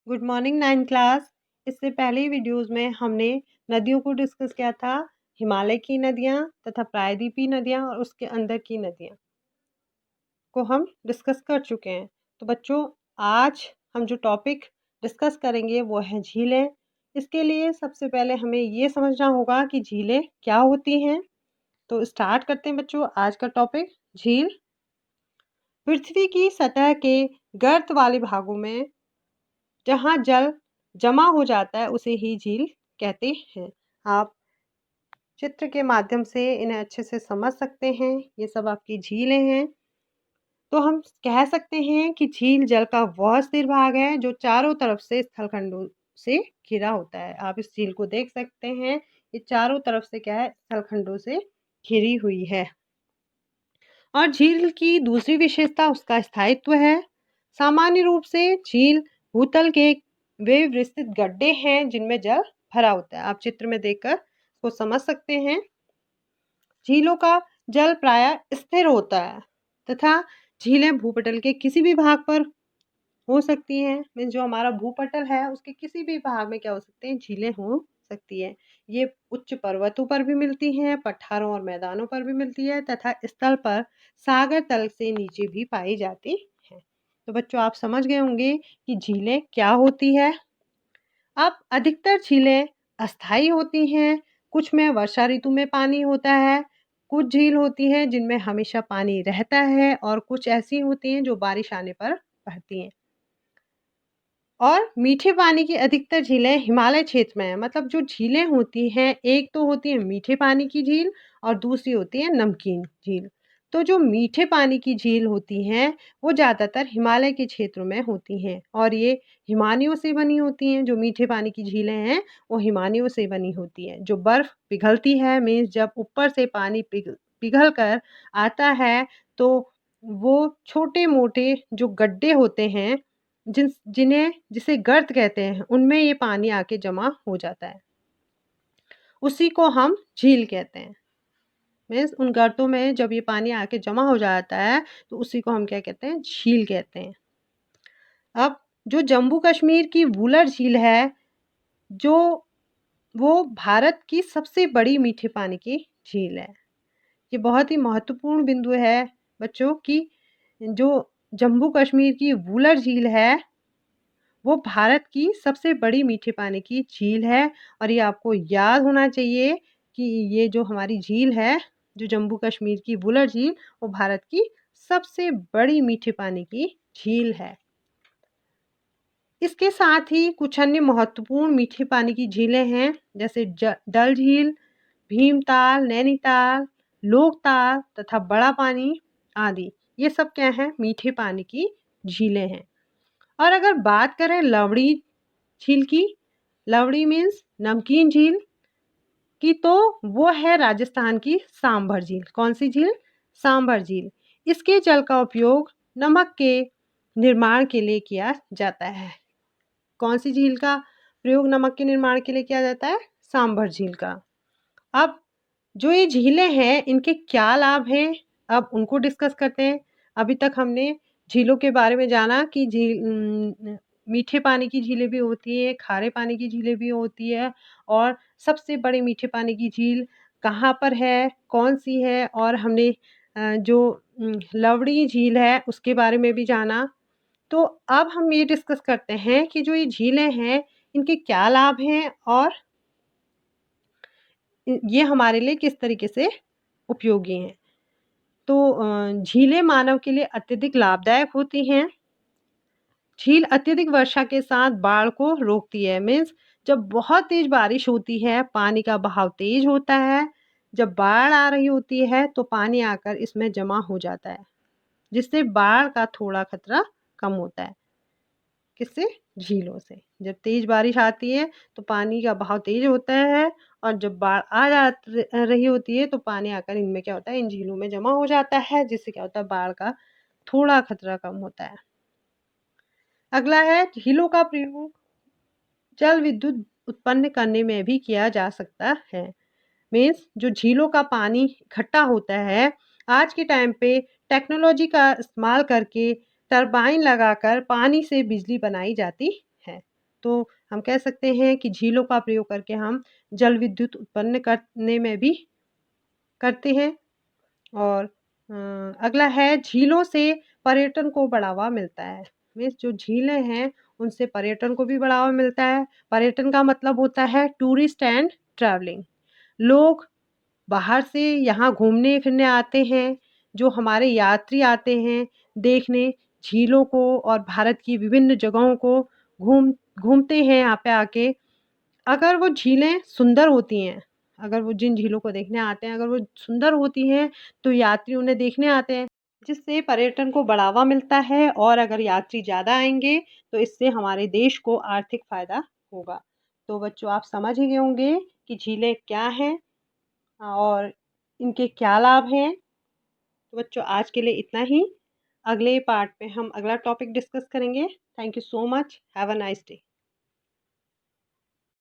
Good morning 9 class. इससे पहले videos में हमने नदियों को डिस्कस किया था, हिमालय की नदियाँ तथा प्रायद्वीपीय नदियाँ और उसके अंदर की नदियाँ को हम डिस्कस कर चुके हैं। तो बच्चों, आज हम जो टॉपिक डिस्कस करेंगे वो है झीलें। इसके लिए सबसे पहले हमें ये समझना होगा कि झीलें क्या होती हैं। तो स्टार्ट करते हैं बच्चों आज का टॉपिक। झील पृथ्वी की सतह के गर्त वाले भागों में जहाँ जल जमा हो जाता है उसे ही झील कहते हैं। आप चित्र के माध्यम से इन्हें अच्छे से समझ सकते हैं। ये सब आपकी झीलें हैं। तो हम कह सकते हैं कि झील जल का वह स्थिर भाग है जो चारों तरफ से स्थलखंडों से घिरा होता है। आप इस झील को देख सकते हैं। ये चारों तरफ से क्या है, स्थलखंडों से घिरी हुई है। और झील की दूसरी विशेषता उसका स्थायित्व है। सामान्य रूप से झील भूतल के वे विस्तृत गड्ढे हैं जिनमें जल भरा होता है। आप चित्र में देखकर को समझ सकते हैं। झीलों का जल प्रायः स्थिर होता है तथा झीलें भूपटल के किसी भी भाग पर हो सकती हैं। मीन्स जो हमारा भूपटल है उसके किसी भी भाग में क्या हो सकते हैं, झीलें हो सकती है। ये उच्च पर्वतों पर भी मिलती हैं, पठारों और मैदानों पर भी मिलती है तथा स्थल पर सागर तल से नीचे भी पाई जाती है। तो बच्चों, आप समझ गए होंगे कि झीलें क्या होती है। अब अधिकतर झीलें अस्थायी होती हैं। कुछ में वर्षा ऋतु में पानी होता है। कुछ झील होती हैं जिनमें हमेशा पानी रहता है और कुछ ऐसी होती हैं जो बारिश आने पर भरती हैं। और मीठे पानी की अधिकतर झीलें हिमालय क्षेत्र में हैं। मतलब जो झीलें होती हैं, एक तो होती है मीठे पानी की झील और दूसरी होती है नमकीन झील। तो जो मीठे पानी की झील होती हैं वो ज़्यादातर हिमालय के क्षेत्रों में होती हैं और ये हिमानियों से बनी होती हैं। जो मीठे पानी की झीलें हैं वो हिमानियों से बनी होती हैं। जो बर्फ़ पिघलती है, मीन्स जब ऊपर से पानी पिघल कर आता है तो वो छोटे मोटे जो गड्ढे होते हैं जिसे गर्त कहते हैं, उनमें ये पानी आके जमा हो जाता है। उसी को हम झील कहते हैं। मीन्स उन गर्तों में जब ये पानी आके जमा हो जाता है तो उसी को हम क्या कहते हैं, झील कहते हैं। अब जो जम्मू कश्मीर की वुलर झील है, जो वो भारत की सबसे बड़ी मीठे पानी की झील है। ये बहुत ही महत्वपूर्ण बिंदु है बच्चों कि जो जम्मू कश्मीर की वुलर झील है वो भारत की सबसे बड़ी मीठे पानी की झील है। और ये आपको याद होना चाहिए कि ये जो हमारी झील है, जो जम्मू कश्मीर की वुलर झील, वो भारत की सबसे बड़ी मीठे पानी की झील है। इसके साथ ही कुछ अन्य महत्वपूर्ण मीठे पानी की झीलें हैं, जैसे डल झील, भीमताल, नैनीताल, लोकताल तथा बड़ा पानी आदि। ये सब क्या हैं, मीठे पानी की झीलें हैं। और अगर बात करें लवड़ी झील की, लवड़ी मीन्स नमकीन झील की, तो वो है राजस्थान की सांभर झील। कौन सी झील? सांभर झील। इसके जल का उपयोग नमक के निर्माण के लिए किया जाता है। कौन सी झील का प्रयोग नमक के निर्माण के लिए किया जाता है? सांभर झील का। अब जो ये झीलें हैं इनके क्या लाभ हैं, अब उनको डिस्कस करते हैं। अभी तक हमने झीलों के बारे में जाना कि मीठे पानी की झीलें भी होती हैं, खारे पानी की झीलें भी होती है और सबसे बड़ी मीठे पानी की झील कहाँ पर है, कौन-सी है, और हमने जो लवड़ी झील है उसके बारे में भी जाना। तो अब हम ये डिस्कस करते हैं कि जो ये झीलें हैं इनके क्या लाभ हैं और ये हमारे लिए किस तरीके से उपयोगी हैं। तो झीलें मानव के लिए अत्यधिक लाभदायक होती हैं। झील अत्यधिक वर्षा के साथ बाढ़ को रोकती है। मीन्स जब बहुत तेज बारिश होती है, पानी का बहाव तेज होता है, जब बाढ़ आ रही होती है तो पानी आकर इसमें जमा हो जाता है, जिससे बाढ़ का थोड़ा खतरा कम होता है। किससे? झीलों से। जब तेज बारिश आती है तो पानी का बहाव तेज होता है और जब बाढ़ आ जा रही होती है तो पानी आकर इनमें क्या होता है, इन झीलों में जमा हो जाता है, जिससे क्या होता है, बाढ़ का थोड़ा खतरा कम होता है। अगला है, झीलों का प्रयोग जल विद्युत उत्पन्न करने में भी किया जा सकता है। मीन्स जो झीलों का पानी इकट्ठा होता है, आज के टाइम पे टेक्नोलॉजी का इस्तेमाल करके टरबाइन लगाकर पानी से बिजली बनाई जाती है। तो हम कह सकते हैं कि झीलों का प्रयोग करके हम जल विद्युत उत्पन्न करने में भी करते हैं। और अगला है झीलों से पर्यटन को बढ़ावा मिलता है। मीन्स जो झीलें हैं उनसे पर्यटन को भी बढ़ावा मिलता है। पर्यटन का मतलब होता है टूरिस्ट एंड ट्रैवलिंग। लोग बाहर से यहाँ घूमने-फिरने आते हैं, जो हमारे यात्री आते हैं देखने झीलों को और भारत की विभिन्न जगहों को घूमते हैं यहाँ पे आके। अगर वो झीलें सुंदर होती हैं, अगर वो जिन झीलों को देखने आते हैं, अगर वो सुंदर होती हैं, तो यात्री उन्हें देखने आते हैं, जिससे पर्यटन को बढ़ावा मिलता है और अगर यात्री ज़्यादा आएँगे, तो इससे हमारे देश को आर्थिक फ़ायदा होगा। तो बच्चों आप समझ ही गए होंगे कि झीलें क्या हैं और इनके क्या लाभ हैं। तो बच्चों आज के लिए इतना ही। अगले पार्ट में हम अगला टॉपिक डिस्कस करेंगे। Thank you so much. Have a nice day.